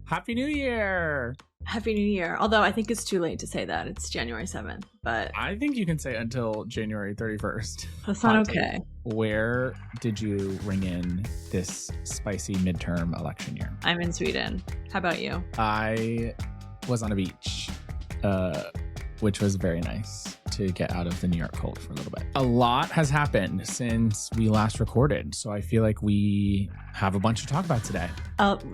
Happy New Year! Happy New Year. Although I think it's too late to say that. It's January 7th, but I think you can say until January 31st. that's not okay. Where did you ring in this spicy midterm election year? I'm in Sweden. How about you? I was on a beach, which was very nice to get out of the New York cold for a little bit. A lot has happened since we last recorded, so I feel like we have a bunch to talk about today.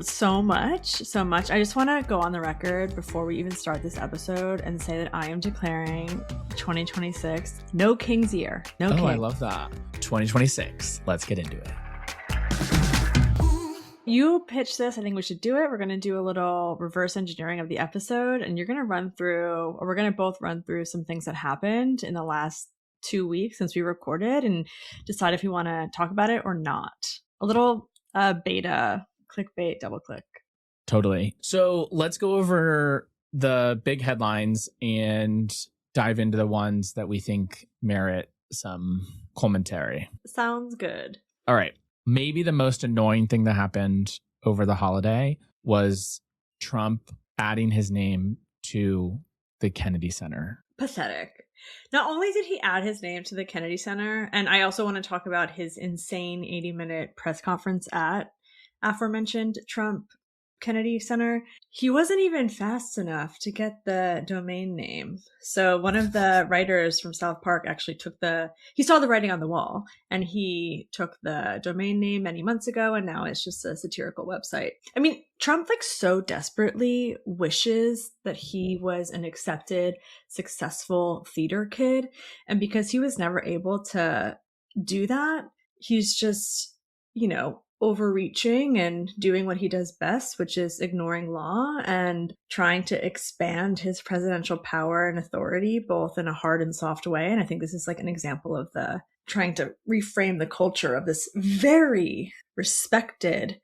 So much. I just want to go on the record before we even start this episode and say that I am declaring 2026 no King's Year. No King. I love that. 2026. Let's get into it. You pitched this. I think we should do it. We're going to do a little reverse engineering of the episode, and you're going to we're going to both run through some things that happened in the last 2 weeks since we recorded and decide if we want to talk about it or not. A little beta, clickbait, double click. Totally. So let's go over the big headlines and dive into the ones that we think merit some commentary. Sounds good. All right. Maybe the most annoying thing that happened over the holiday was Trump adding his name to the Kennedy Center. Pathetic. Not only did he add his name to the Kennedy Center, and I also want to talk about his insane 80-minute press conference at aforementioned Trump Kennedy Center, he wasn't even fast enough to get the domain name. So one of the writers from South Park actually he saw the writing on the wall and he took the domain name many months ago, and now it's just a satirical website. I mean, Trump so desperately wishes that he was an accepted, successful theater kid. And because he was never able to do that, he's just, overreaching and doing what he does best, which is ignoring law and trying to expand his presidential power and authority, both in a hard and soft way. And I think this is an example of the trying to reframe the culture of this very respected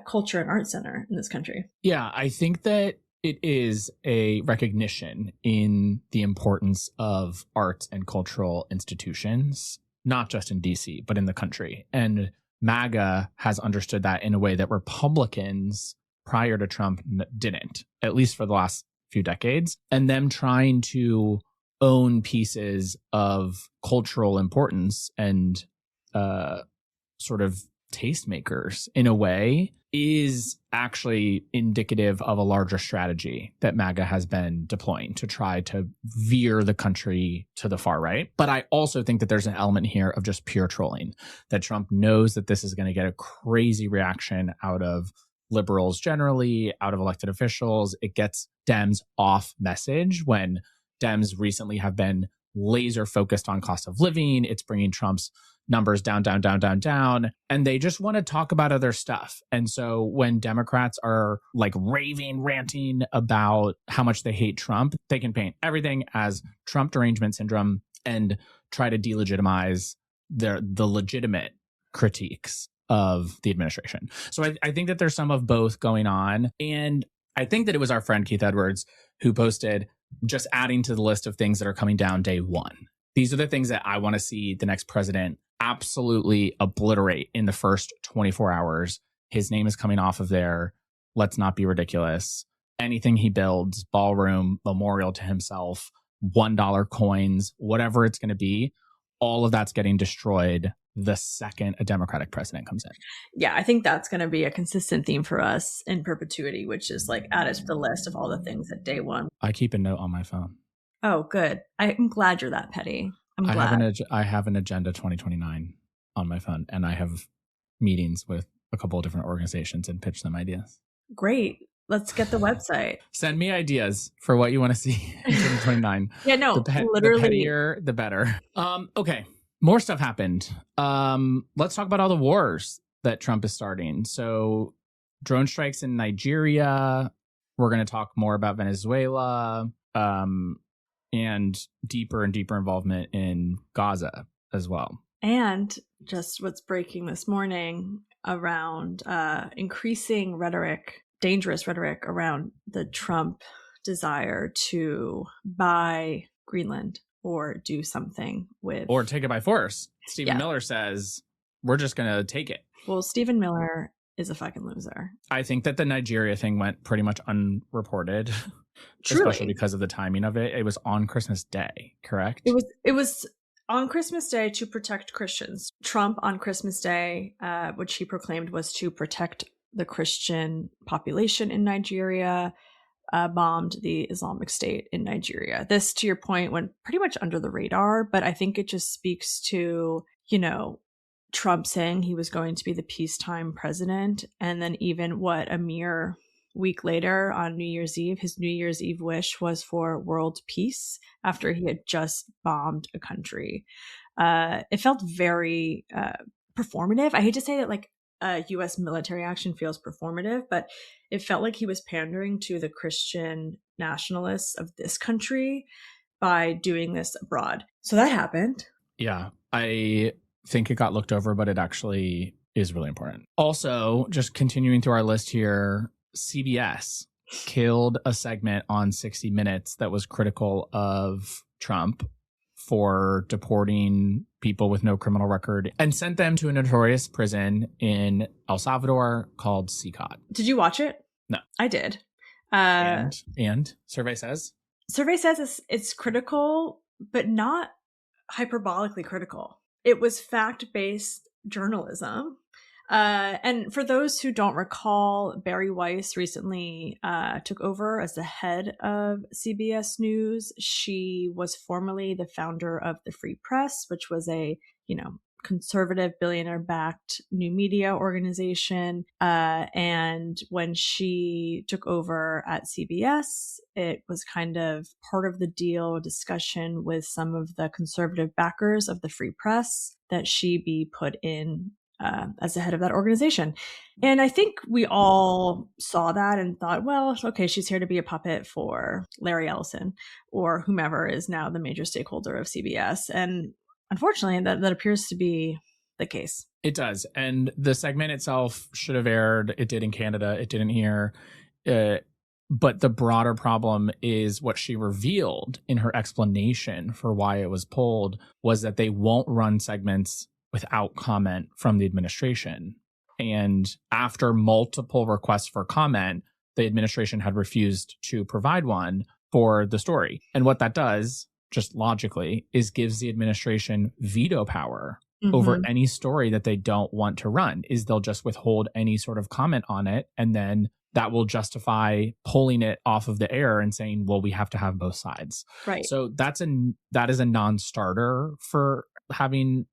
culture and art center in this country. Yeah, I think that it is a recognition in the importance of art and cultural institutions, not just in DC, but in the country. And MAGA has understood that in a way that Republicans prior to Trump didn't, at least for the last few decades. And them trying to own pieces of cultural importance and sort of tastemakers in a way is actually indicative of a larger strategy that MAGA has been deploying to try to veer the country to the far right. But I also think that there's an element here of just pure trolling, that Trump knows that this is going to get a crazy reaction out of liberals generally, out of elected officials. It gets Dems off message when Dems recently have been laser focused on cost of living. It's bringing Trump's numbers down. And they just want to talk about other stuff. And so when Democrats are raving, ranting about how much they hate Trump, they can paint everything as Trump derangement syndrome and try to delegitimize the legitimate critiques of the administration. So I think that there's some of both going on. And I think that it was our friend Keith Edwards who posted, just adding to the list of things that are coming down day one. These are the things that I want to see the next president absolutely obliterate in the first 24 hours. His name is coming off of there. Let's not be ridiculous. Anything he builds, ballroom, memorial to himself, $1 coins, whatever it's going to be, all of that's getting destroyed the second a Democratic president comes in. Yeah, I think that's going to be a consistent theme for us in perpetuity, which is added to the list of all the things at day one. I keep a note on my phone. Oh, good. I'm glad you're that petty. I'm glad. I have an Agenda 2029 on my phone, and I have meetings with a couple of different organizations and pitch them ideas. Great. Let's get the website. Send me ideas for what you want to see in 2029. Yeah, no, literally. The pettier, the better. Okay. More stuff happened. Let's talk about all the wars that Trump is starting. So drone strikes in Nigeria. We're going to talk more about Venezuela. And deeper involvement in Gaza as well. And just what's breaking this morning around increasing rhetoric, dangerous rhetoric around the Trump desire to buy Greenland or do something with... Or take it by force. Stephen Miller says, we're just going to take it. Well, Stephen Miller is a fucking loser. I think that the Nigeria thing went pretty much unreported, Truly. especially because of the timing of it. It was on Christmas Day, correct? It was on Christmas Day to protect Christians. Trump on Christmas Day, which he proclaimed was to protect the Christian population in Nigeria, bombed the Islamic State in Nigeria. This, to your point, went pretty much under the radar, but I think it just speaks to, Trump saying he was going to be the peacetime president. And then even a mere week later on New Year's Eve, his New Year's Eve wish was for world peace after he had just bombed a country. It felt very performative. I hate to say that U.S. military action feels performative, but it felt like he was pandering to the Christian nationalists of this country by doing this abroad. So that happened. Yeah, I think it got looked over, but it actually is really important. Also, just continuing through our list here, CBS killed a segment on 60 Minutes that was critical of Trump for deporting people with no criminal record and sent them to a notorious prison in El Salvador called CCOT. Did you watch it? No. I did. And survey says? Survey says it's critical, but not hyperbolically critical. It was fact-based journalism. And for those who don't recall, Barry Weiss recently took over as the head of CBS News. She was formerly the founder of the Free Press, which was a, conservative billionaire-backed new media organization. And when she took over at CBS, it was kind of part of the deal discussion with some of the conservative backers of the Free Press that she be put in as the head of that organization. And I think we all saw that and thought, well, okay, she's here to be a puppet for Larry Ellison or whomever is now the major stakeholder of CBS. And unfortunately, that appears to be the case. It does. And the segment itself should have aired. It did in Canada. It didn't here. But the broader problem is what she revealed in her explanation for why it was pulled was that they won't run segments without comment from the administration. And after multiple requests for comment, the administration had refused to provide one for the story. And what that does, just logically, is gives the administration veto power over any story that they don't want to run. Is they'll just withhold any sort of comment on it, and then that will justify pulling it off of the air and saying, well, we have to have both sides. Right. So that is a non-starter for having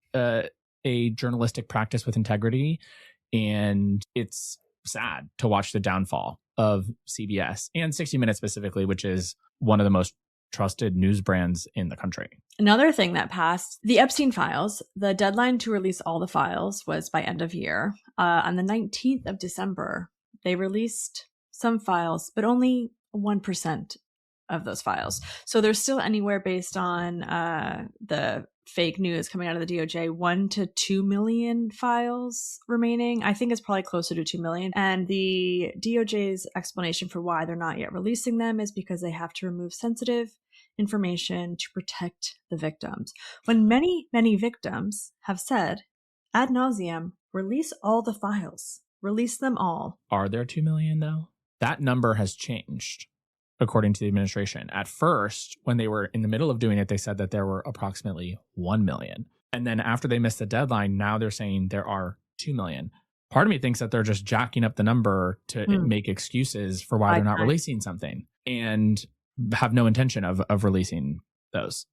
a journalistic practice with integrity. And it's sad to watch the downfall of CBS and 60 Minutes specifically, which is one of the most trusted news brands in the country. Another thing that passed, the Epstein files, the deadline to release all the files was by end of year. On the 19th of December, they released some files, but only 1% of those files. So there's still anywhere based on the fake news coming out of the DOJ, 1 to 2 million files remaining. I think it's probably closer to 2 million. And the DOJ's explanation for why they're not yet releasing them is because they have to remove sensitive information to protect the victims. When many, many victims have said ad nauseum, release all the files, release them all. Are there 2 million though? That number has changed. According to the administration. At first, when they were in the middle of doing it, they said that there were approximately 1 million. And then after they missed the deadline, now they're saying there are 2 million. Part of me thinks that they're just jacking up the number to make excuses for why they're not releasing something and have no intention of releasing those.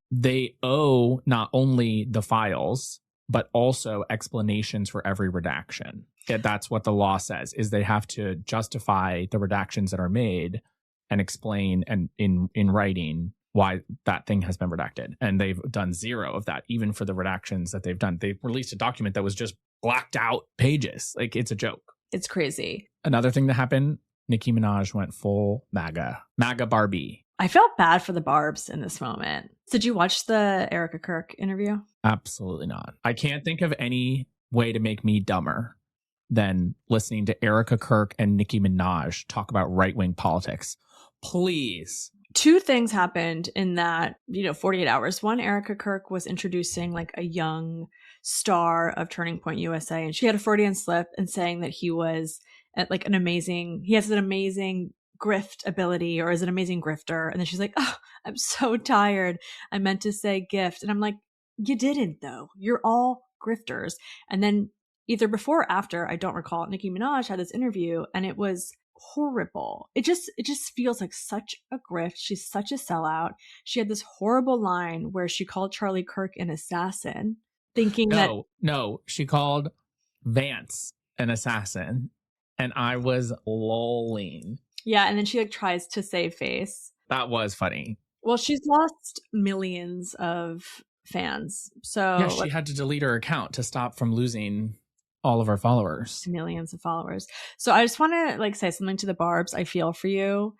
They owe not only the files, but also explanations for every redaction. That's what the law says, is they have to justify the redactions that are made and explain and in writing why that thing has been redacted. And they've done zero of that, even for the redactions that they've done. They released a document that was just blacked out pages. Like, it's a joke. It's crazy. Another thing that happened, Nicki Minaj went full MAGA Barbie. I felt bad for the Barbs in this moment. Did you watch the Erica Kirk interview? Absolutely not. I can't think of any way to make me dumber than listening to Erica Kirk and Nicki Minaj talk about right-wing politics. Please two things happened in that, 48 hours. One, Erica Kirk was introducing like a young star of Turning Point USA, and she had a Freudian slip and saying that he was like he has an amazing grift ability, or is an amazing grifter. And then she's like, oh, I'm so tired. I meant to say gift. And I'm like, you didn't though. You're all grifters. And then either before or after, I don't recall, Nicki Minaj had this interview and it was horrible. It just feels like such a grift. She's such a sellout. She had this horrible line where she called Charlie Kirk an assassin, thinking No, she called Vance an assassin. And I was lolling. Yeah, and then she like tries to save face. That was funny. Well, she's lost millions of fans. So yeah, she had to delete her account to stop from losing all of her followers. Millions of followers. So I just want to like say something to the Barbs. I feel for you.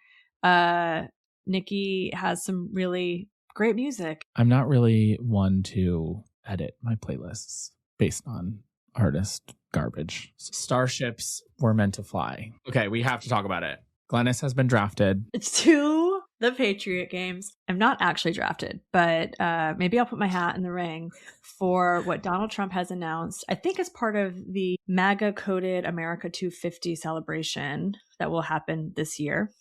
Nikki has some really great music. I'm not really one to edit my playlists based on artist garbage. Starships were meant to fly. Okay, we have to talk about it. Glennis has been drafted. It's to the Patriot Games. I'm not actually drafted, but maybe I'll put my hat in the ring for what Donald Trump has announced. I think as part of the MAGA-coded America 250 celebration that will happen this year,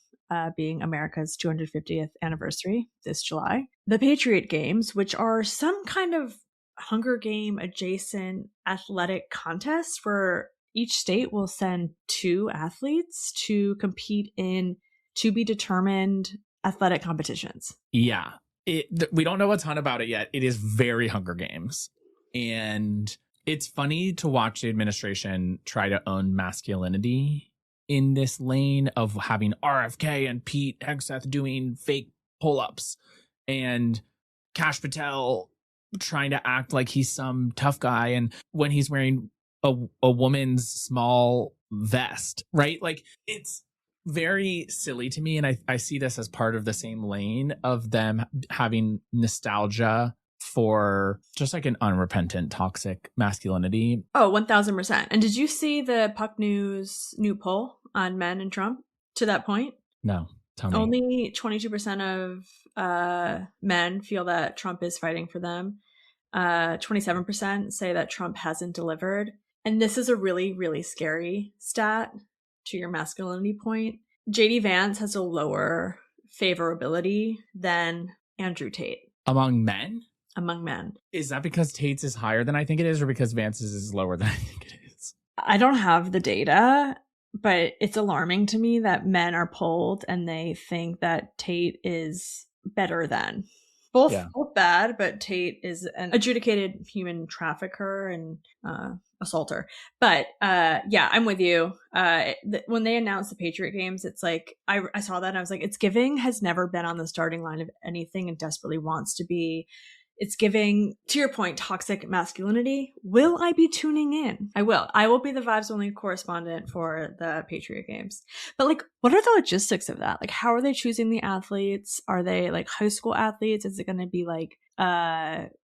being America's 250th anniversary this July. The Patriot Games, which are some kind of Hunger Game adjacent athletic contest where each state will send 2 athletes to compete in to be determined athletic competitions. Yeah. We don't know a ton about it yet. It is very Hunger Games. And it's funny to watch the administration try to own masculinity in this lane of having RFK and Pete Hegseth doing fake pull-ups and Kash Patel trying to act like he's some tough guy. And when he's wearing a woman's small vest, right? Like it's very silly to me. And I see this as part of the same lane of them having nostalgia for just like an unrepentant, toxic masculinity. Oh, 1000%. And did you see the Puck News new poll on men and Trump to that point? No, tell me. Only 22% of men feel that Trump is fighting for them. 27% say that Trump hasn't delivered. And this is a really, really scary stat to your masculinity point. JD Vance has a lower favorability than Andrew Tate. Among men? Among men. Is that because Tate's is higher than I think it is, or because Vance's is lower than I think it is? I don't have the data, but it's alarming to me that men are polled and they think that Tate is better than. Both bad, but Tate is an adjudicated human trafficker and assaulter. But I'm with you. When they announced the Patriot Games, it's like I saw that and I was like, it's giving has never been on the starting line of anything and desperately wants to be. It's giving, to your point, toxic masculinity. Will I be tuning in? I will. I will be the Vibes Only correspondent for the Patriot Games. But like, what are the logistics of that? Like, how are they choosing the athletes? Are they like high school athletes? Is it going to be like,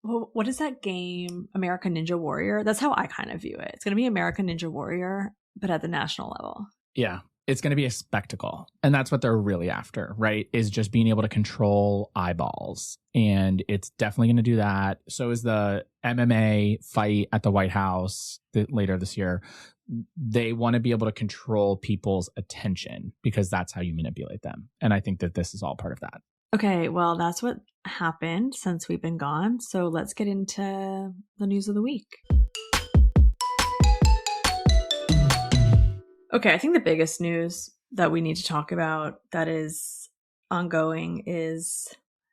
what is that game? American Ninja Warrior? That's how I kind of view it. It's going to be American Ninja Warrior, but at the national level. Yeah. It's going to be a spectacle. And that's what they're really after, right? Is just being able to control eyeballs. And it's definitely going to do that. So is the MMA fight at the White House later this year. They want to be able to control people's attention because that's how you manipulate them. And I think that this is all part of that. Okay, well, that's what happened since we've been gone. So let's get into the news of the week. Okay, I think the biggest news that we need to talk about that is ongoing is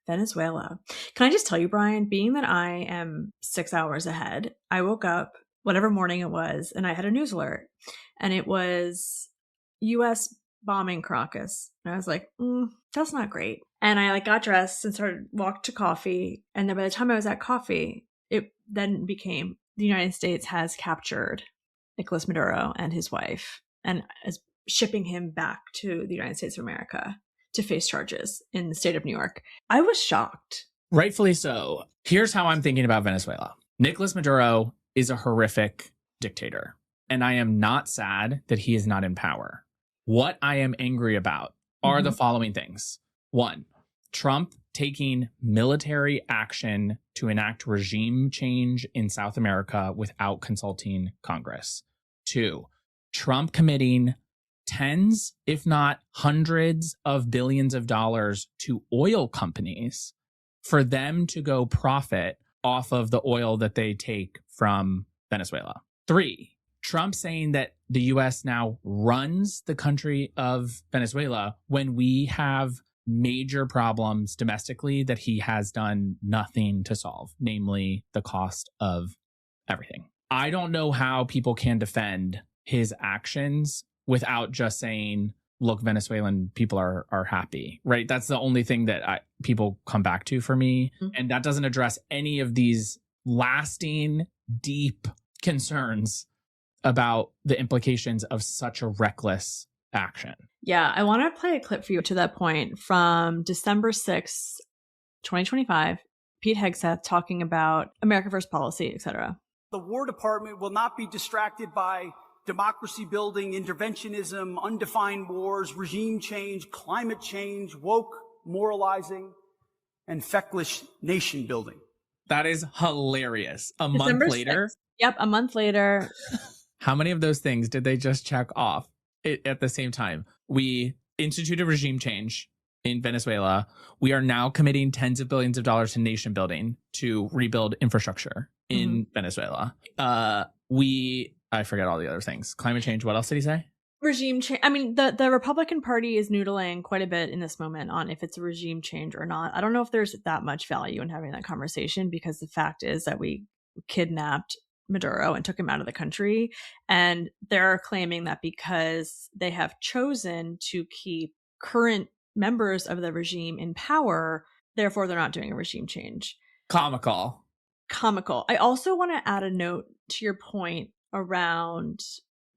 Venezuela. Can I just tell you, Brian, being that I am 6 hours ahead, I woke up, whatever morning it was, and I had a news alert. And it was U.S. bombing Caracas. And I was like, that's not great. And I got dressed and walked to coffee. And then by the time I was at coffee, it then became the United States has captured Nicolás Maduro and his wife and is shipping him back to the United States of America to face charges in the state of New York. I was shocked. Rightfully so. Here's how I'm thinking about Venezuela. Nicolás Maduro is a horrific dictator, and I am not sad that he is not in power. What I am angry about are the following things. 1, Trump taking military action to enact regime change in South America without consulting Congress. 2, Trump committing tens, if not hundreds of billions of dollars to oil companies for them to go profit off of the oil that they take from Venezuela. 3, Trump saying that the US now runs the country of Venezuela when we have major problems domestically that he has done nothing to solve, namely the cost of everything. I don't know how people can defend his actions without just saying, look, Venezuelan people are happy, right? That's the only thing that people come back to for me. Mm-hmm. And that doesn't address any of these lasting, deep concerns about the implications of such a reckless action. Yeah, I want to play a clip for you to that point from December 6th, 2025, Pete Hegseth talking about America First policy, etc. The War Department will not be distracted by democracy building, interventionism, undefined wars, regime change, climate change, woke moralizing, and feckless nation building. That is hilarious. Month later. 6th. Yep, a month later. How many of those things did they just check off at the same time? We instituted regime change in Venezuela. We are now committing tens of billions of dollars to nation building to rebuild infrastructure in Venezuela. I forget all the other things. Climate change. What else did he say? Regime change. I mean, the Republican Party is noodling quite a bit in this moment on if it's a regime change or not. I don't know if there's that much value in having that conversation, because the fact is that we kidnapped Maduro and took him out of the country. And they're claiming that because they have chosen to keep current members of the regime in power, therefore they're not doing a regime change. Comical. I also want to add a note to your point around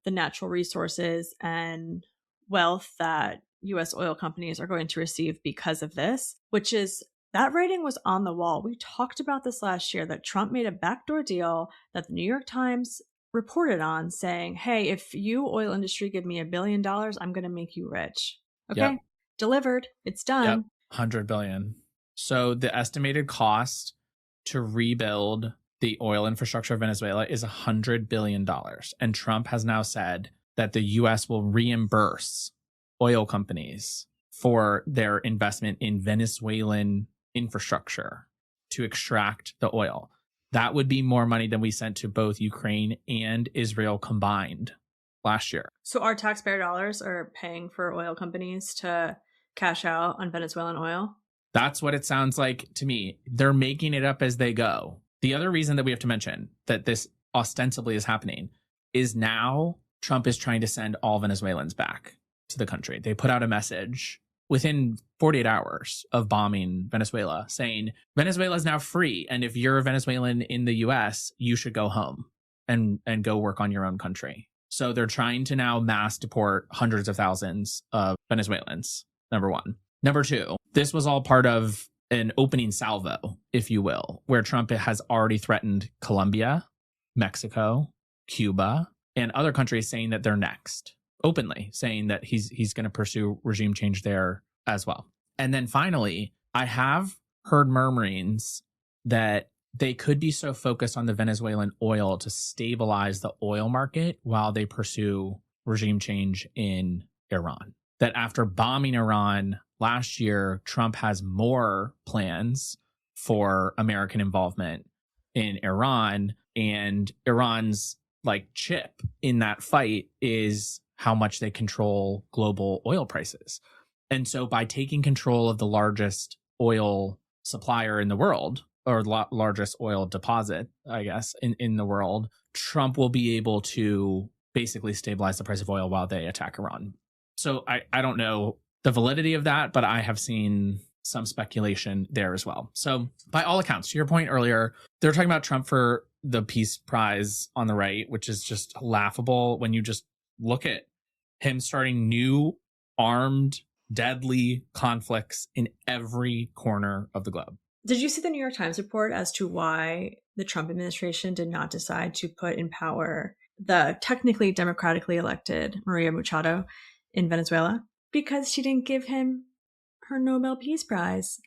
the natural resources and wealth that U.S. oil companies are going to receive because of this, which is that writing was on the wall. We talked about this last year, that Trump made a backdoor deal that the New York Times reported on, saying, hey, if you oil industry give me $1 billion, I'm going to make you rich. Okay. Yep. Delivered. It's done. Yep. 100 billion. So the estimated cost to rebuild the oil infrastructure of Venezuela is $100 billion. And Trump has now said that the U.S. will reimburse oil companies for their investment in Venezuelan infrastructure to extract the oil. That would be more money than we sent to both Ukraine and Israel combined last year. So our taxpayer dollars are paying for oil companies to cash out on Venezuelan oil? That's what it sounds like to me. They're making it up as they go. The other reason that we have to mention that this ostensibly is happening is now Trump is trying to send all Venezuelans back to the country. They put out a message within 48 hours of bombing Venezuela saying Venezuela is now free. And if you're a Venezuelan in the US, you should go home and go work on your own country. So they're trying to now mass deport hundreds of thousands of Venezuelans, number one. Number two, this was all part of an opening salvo, if you will, where Trump has already threatened Colombia, Mexico, Cuba, and other countries, saying that they're next, openly saying that he's going to pursue regime change there as well. And then finally, I have heard murmurings that they could be so focused on the Venezuelan oil to stabilize the oil market while they pursue regime change in Iran. That after bombing Iran last year, Trump has more plans for American involvement in Iran, and Iran's chip in that fight is how much they control global oil prices. And so by taking control of the largest oil supplier in the world, or largest oil deposit, I guess, in the world, Trump will be able to basically stabilize the price of oil while they attack Iran. So I don't know the validity of that, but I have seen some speculation there as well. So by all accounts, to your point earlier, they're talking about Trump for the Peace Prize on the right, which is just laughable when you just look at him starting new armed, deadly conflicts in every corner of the globe. Did you see the New York Times report as to why the Trump administration did not decide to put in power the technically democratically elected Maria Machado in Venezuela? Because she didn't give him her Nobel Peace Prize.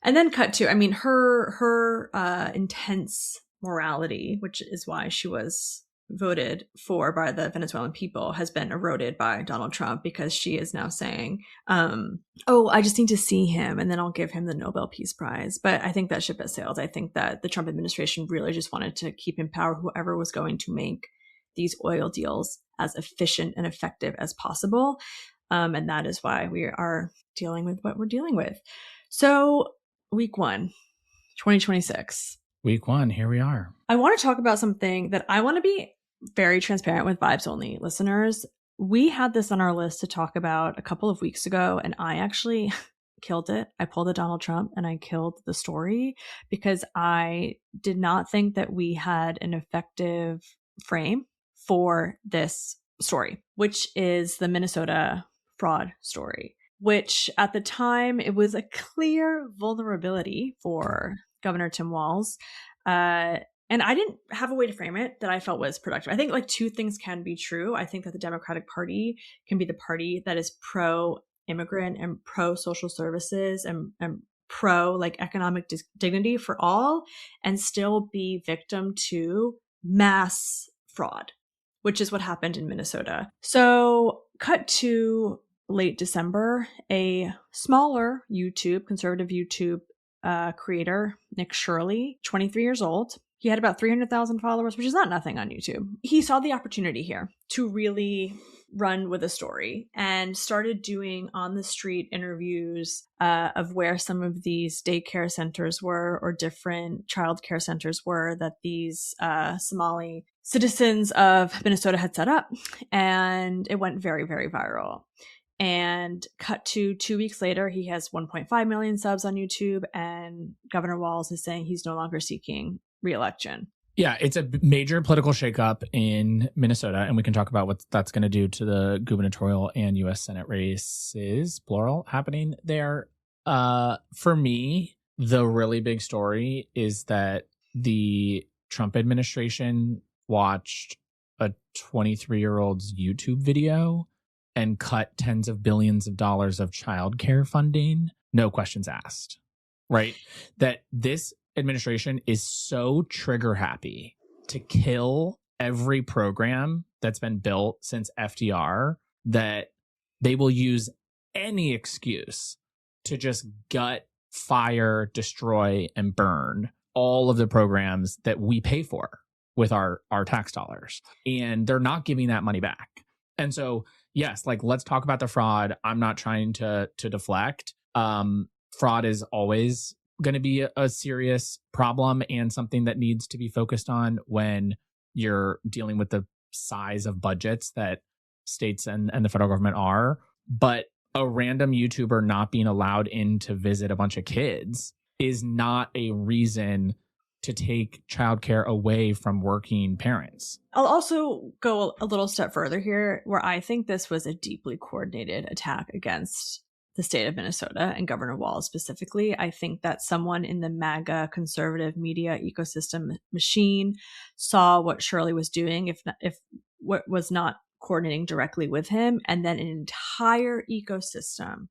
And then cut to, I mean, her intense morality, which is why she was voted for by the Venezuelan people, has been eroded by Donald Trump, because she is now saying, oh, I just need to see him and then I'll give him the Nobel Peace Prize. But I think that ship has sailed. I think that the Trump administration really just wanted to keep in power whoever was going to make these oil deals as efficient and effective as possible. And that is why we are dealing with what we're dealing with. So week 1, 2026. Week 1, here we are. I want to talk about something that I want to be very transparent with Vibes Only listeners. We had this on our list to talk about a couple of weeks ago, and I actually killed it. I pulled a Donald Trump and I killed the story because I did not think that we had an effective frame for this story, which is the Minnesota fraud story, which at the time it was a clear vulnerability for Governor Tim Walz. And I didn't have a way to frame it that I felt was productive. I think like two things can be true. I think that the Democratic Party can be the party that is pro-immigrant and pro-social services and pro like economic dignity for all, and still be victim to mass fraud, which is what happened in Minnesota. So cut to late December, a smaller conservative YouTube creator, Nick Shirley, 23 years old. He had about 300,000 followers, which is not nothing on YouTube. He saw the opportunity here to really run with a story and started doing on the street interviews of where some of these daycare centers were or different childcare centers were that these Somali citizens of Minnesota had set up. And it went very, very viral. And cut to 2 weeks later, he has 1.5 million subs on YouTube, and Governor Walz is saying he's no longer seeking reelection. Yeah, it's a major political shakeup in Minnesota, and we can talk about what that's going to do to the gubernatorial and U.S. Senate races, plural, happening there. For me, the really big story is that the Trump administration watched a 23-year-old's YouTube video and cut tens of billions of dollars of childcare funding, no questions asked, right? That this administration is so trigger happy to kill every program that's been built since FDR that they will use any excuse to just gut, fire, destroy, and burn all of the programs that we pay for with our tax dollars. And they're not giving that money back. And so, yes, like, let's talk about the fraud. I'm not trying to deflect. Fraud is always going to be a serious problem and something that needs to be focused on when you're dealing with the size of budgets that states and the federal government are. But a random YouTuber not being allowed in to visit a bunch of kids is not a reason to take childcare away from working parents. I'll also go a little step further here, where I think this was a deeply coordinated attack against the state of Minnesota and Governor Walz specifically. I think that someone in the MAGA conservative media ecosystem machine saw what Shirley was doing, if what was not coordinating directly with him, and then an entire ecosystem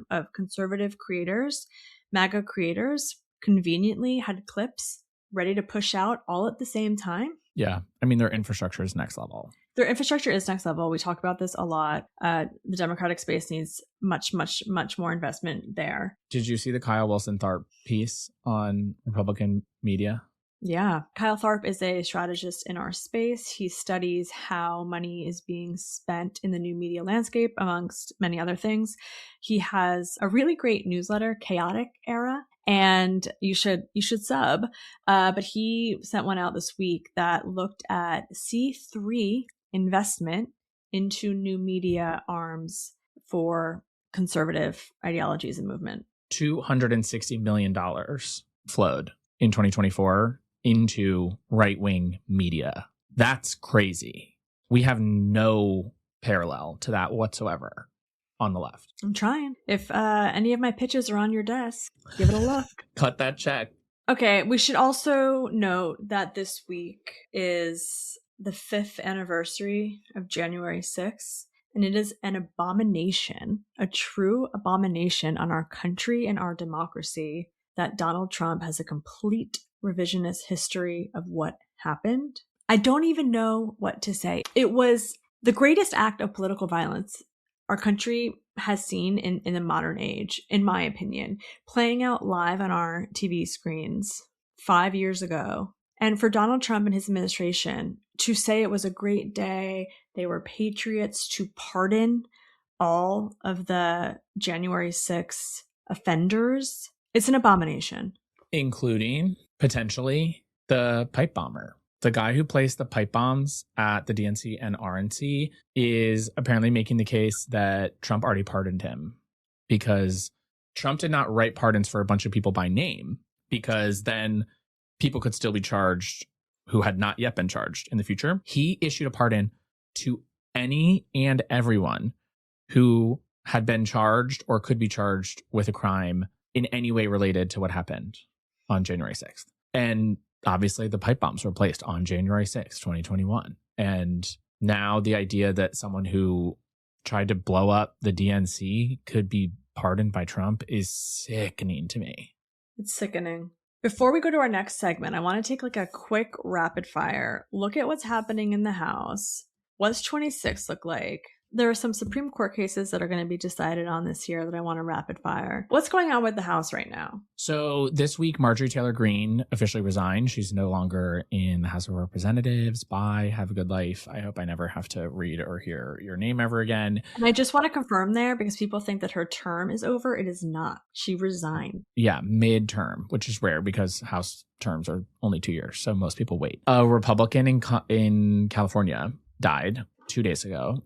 of conservative creators, MAGA creators, conveniently had clips ready to push out all at the same time. Yeah. I mean, their infrastructure is next level. Their infrastructure is next level. We talk about this a lot. The Democratic space needs much, much, much more investment there. Did you see the Kyle Wilson Tharp piece on Republican media? Yeah. Kyle Tharp is a strategist in our space. He studies how money is being spent in the new media landscape, amongst many other things. He has a really great newsletter, Chaotic Era, and you should sub. But he sent one out this week that looked at C3 investment into new media arms for conservative ideologies and movement. $260 million flowed in 2024 into right-wing media. That's crazy. We have no parallel to that whatsoever on the left. I'm trying. If any of my pitches are on your desk, give it a look. Cut that check. Okay, we should also note that this week is the 5th anniversary of January 6th. And it is an abomination, a true abomination on our country and our democracy that Donald Trump has a complete revisionist history of what happened. I don't even know what to say. It was the greatest act of political violence our country has seen in the modern age, in my opinion, playing out live on our TV screens 5 years ago. And for Donald Trump and his administration to say it was a great day, they were patriots, to pardon all of the January 6th offenders, it's an abomination. Including, potentially, the pipe bomber. The guy who placed the pipe bombs at the DNC and RNC is apparently making the case that Trump already pardoned him, because Trump did not write pardons for a bunch of people by name, because then people could still be charged who had not yet been charged in the future. He issued a pardon to any and everyone who had been charged or could be charged with a crime in any way related to what happened on January 6th. And obviously the pipe bombs were placed on January 6th, 2021. And now the idea that someone who tried to blow up the DNC could be pardoned by Trump is sickening to me. It's sickening. Before we go to our next segment, I want to take like a quick rapid fire look at what's happening in the House. What's 26 look like? There are some Supreme Court cases that are going to be decided on this year that I want to rapid fire. What's going on with the House right now? So this week, Marjorie Taylor Greene officially resigned. She's no longer in the House of Representatives. Bye. Have a good life. I hope I never have to read or hear your name ever again. And I just want to confirm there, because people think that her term is over. It is not. She resigned. Yeah, mid-term, which is rare because House terms are only 2 years. So most people wait. A Republican in California died 2 days ago.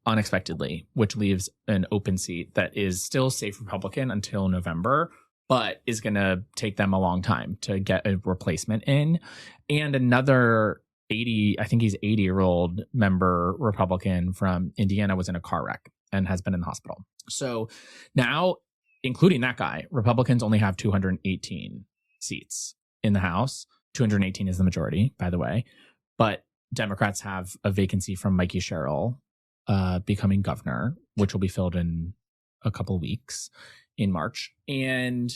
Unexpectedly, which leaves an open seat that is still safe Republican until November, but is going to take them a long time to get a replacement in. And another 80-year-old member Republican from Indiana was in a car wreck and has been in the hospital. So now, including that guy, Republicans only have 218 seats in the House. 218 is the majority, by the way. But Democrats have a vacancy from Mikey Sherrill becoming governor, which will be filled in a couple of weeks in March. And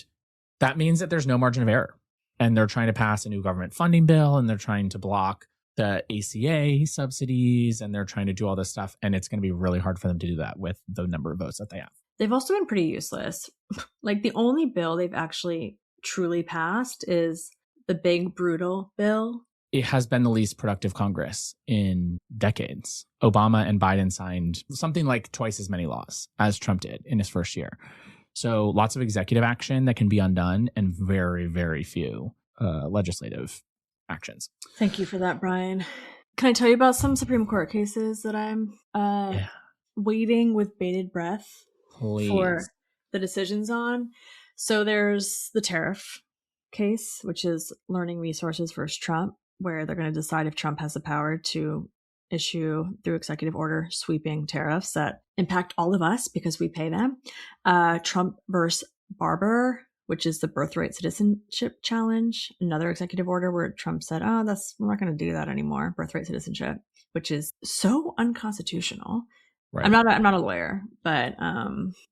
that means that there's no margin of error. And they're trying to pass a new government funding bill, and they're trying to block the ACA subsidies, and they're trying to do all this stuff. And it's going to be really hard for them to do that with the number of votes that they have. They've also been pretty useless. Like, the only bill they've actually truly passed is the big, brutal bill. It has been the least productive Congress in decades. Obama and Biden signed something like twice as many laws as Trump did in his first year. So lots of executive action that can be undone, and very, very few legislative actions. Thank you for that, Brian. Can I tell you about some Supreme Court cases that I'm waiting with bated breath for the decisions on? So there's the tariff case, which is Learning Resources versus Trump, where they're going to decide if Trump has the power to issue through executive order sweeping tariffs that impact all of us because we pay them. Trump versus Barber, which is the birthright citizenship challenge, another executive order where Trump said, we're not going to do that anymore, birthright citizenship, which is so unconstitutional. Right. I'm not a lawyer, but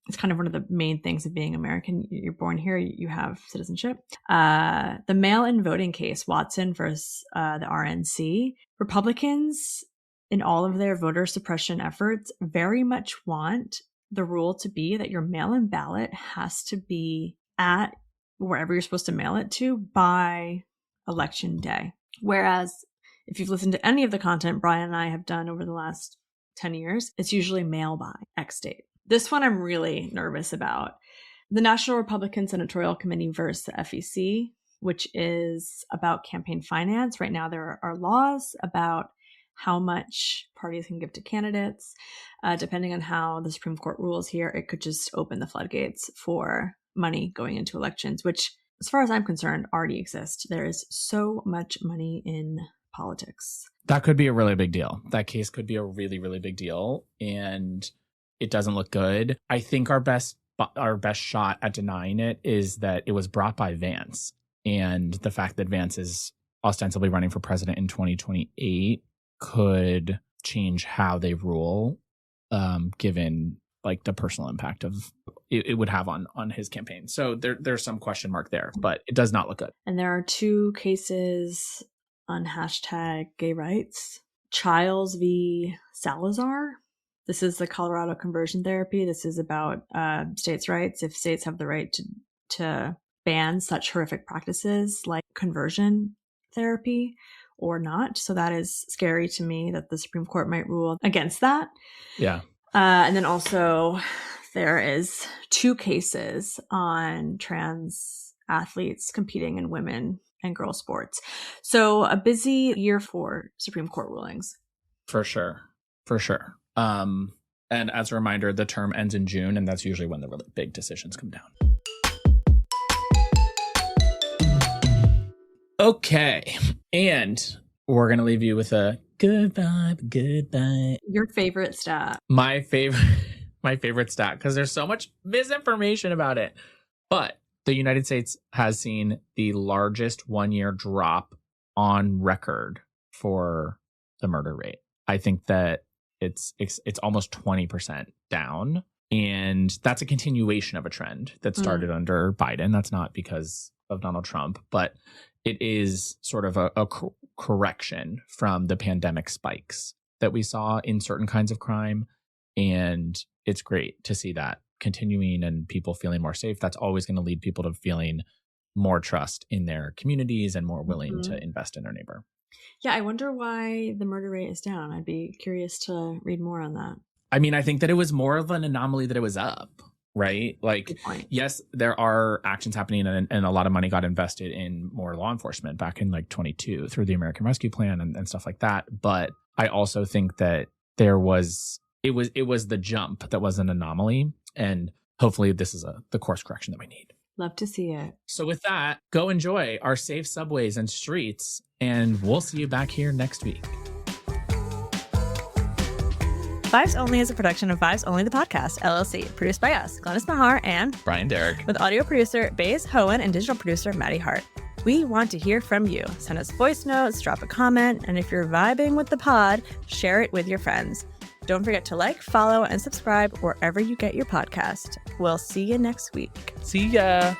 it's kind of one of the main things of being American. You're born here, you have citizenship. The mail-in voting case, Watson versus the RNC. Republicans, in all of their voter suppression efforts, very much want the rule to be that your mail-in ballot has to be at wherever you're supposed to mail it to by election day. Whereas if you've listened to any of the content Brian and I have done over the last 10 years, it's usually mail by X date. This one I'm really nervous about. The National Republican Senatorial Committee versus the FEC, which is about campaign finance. Right now there are laws about how much parties can give to candidates. Depending on how the Supreme Court rules here, it could just open the floodgates for money going into elections, which, as far as I'm concerned, already exist. There is so much money in politics. That could be a really big deal. That case could be a really, really big deal. And it doesn't look good. I think our best shot at denying it is that it was brought by Vance. And the fact that Vance is ostensibly running for president in 2028 could change how they rule given like the personal impact of it would have on his campaign. So there's some question mark there, but it does not look good. And there are 2 cases on hashtag gay rights. Childs v. Salazar. This is the Colorado conversion therapy. This is about states' rights. If states have the right to ban such horrific practices like conversion therapy or not. So that is scary to me that the Supreme Court might rule against that. Yeah. And then also there is 2 cases on trans athletes competing in women and girls sports. So a busy year for Supreme Court rulings. For sure. And as a reminder, the term ends in June, and that's usually when the really big decisions come down. Okay. And we're going to leave you with a good vibe. Your favorite stat. My favorite stat, because there's so much misinformation about it. But the United States has seen the largest one-year drop on record for the murder rate. I think that it's almost 20% down. And that's a continuation of a trend that started under Biden. That's not because of Donald Trump, but it is sort of a correction from the pandemic spikes that we saw in certain kinds of crime. And it's great to see that continuing and people feeling more safe. That's always going to lead people to feeling more trust in their communities and more willing to invest in their neighbor. Yeah, I wonder why the murder rate is down. I'd be curious to read more on that. I mean, I think that it was more of an anomaly that it was up, right? Like, yes, there are actions happening and a lot of money got invested in more law enforcement back in like 22 through the American Rescue Plan and stuff like that. But I also think that it was the jump that was an anomaly. And hopefully this is the course correction that we need. Love to see it. So with that, go enjoy our safe subways and streets, and we'll see you back here next week. Vibes Only is a production of Vibes Only, the podcast, LLC, produced by us, Glennis Meagher and Brian Derrick, with audio producer Baze Hohen and digital producer Maddie Hart. We want to hear from you. Send us voice notes, drop a comment, and if you're vibing with the pod, share it with your friends. Don't forget to like, follow, and subscribe wherever you get your podcast. We'll see you next week. See ya.